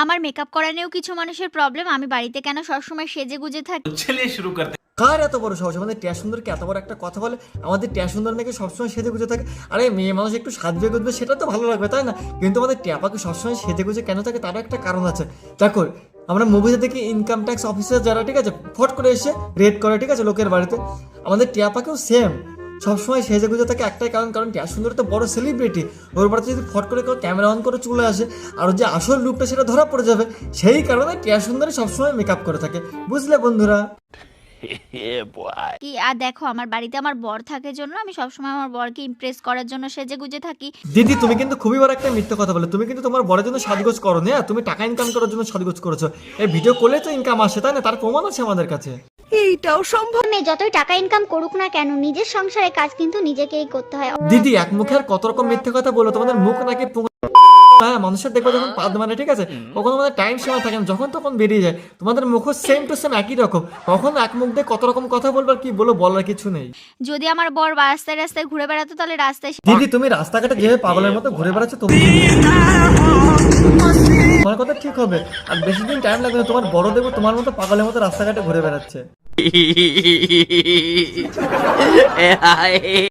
আমার মেকআপ করা নিয়েও কিছু মানুষের প্রবলেম। আমি বাড়িতে কেন সবসময় সেজেগুজে থাকি? चलिए शुरू करते हैं। কার এত বড় সাহস আমাদের টিয়া সুন্দরকে এত বড় একটা কথা বলে? আমাদের টিয়া সুন্দর নাকি সবসময় সেজে গুজে থাকে। আরে মেয়ে মানুষ একটু সাজবে গুজবে সেটা তো ভালো লাগবে তাই না? কিন্তু আমাদের টিয়াপাকে সবসময় সেজে গুজে কেন থাকে তারও একটা কারণ আছে। দেখো আমরা মুভিতে দেখি ইনকাম ট্যাক্স অফিসার যারা ঠিক আছে ফট করে এসে রেড করে ঠিক আছে লোকের বাড়িতে, আমাদের টিয়াপাকেও সেম সবসময় সেজে গুজে থাকে একটাই কারণ, কারণ টিয়া সুন্দর তো বড় সেলিব্রিটি। ওর বাড়িতে যদি ফট করে কেউ ক্যামেরা অন করে চলে আসে আর ওর যে আসল রূপটা সেটা ধরা পড়ে যাবে, সেই কারণে টিয়া সুন্দরী সবসময় মেকআপ করে থাকে। বুঝলে বন্ধুরা? কি আর দেখো, আমার বাড়িতে আমার বর থাকে জন্য আমি সবসময় আমার বরকে ইমপ্রেস করার জন্য সেজেগুজে থাকি। দিদি তুমি কিন্তু খুবই বড় একটা মিথ্যে কথা বলে। তুমি কিন্তু তোমার বড়ের জন্য সাজগোজ করো না, তুমি টাকা ইনকাম করার জন্য সাজগোজ করেছো। এই ভিডিও করলে তো ইনকাম আসে তাই না? তার প্রমাণ আছে আমাদের কাছে। মেয়ে যতই টাকা ইনকাম করুক না কেন, নিজের সংসারে কাজ কিন্তু নিজেকেই করতে হয়। দিদি এক মুখে আর কত রকম মিথ্যে কথা বলো, তোমাদের মুখ নাকি হ্যাঁ মানুষের দেখবো যখন পাদ মানে ঠিক আছে, কখনো আমাদের টাইম সীমা থাকে না, যখন তখন বেরিয়ে যায়। তোমাদের মুখও সেম টু সেম একই রকম, কখনো এক মুখ দিয়ে কত রকম কথা বলবো আর কি বলো বলার কিছু নেই। যদি আমার বর রাস্তায় রাস্তায় ঘুরে বেড়াতো তাহলে রাস্তায় দিদি তুমি রাস্তাঘাটে যেভাবে পাগলের মতো ঘুরে বেড়াচ্ছ তোমার কথা ঠিক হবে, আর বেশি দিন টাইম লাগবে না, তোমার বড় দেবো তোমার মতো পাগলের মতো রাস্তাঘাটে ঘুরে বেড়াচ্ছে।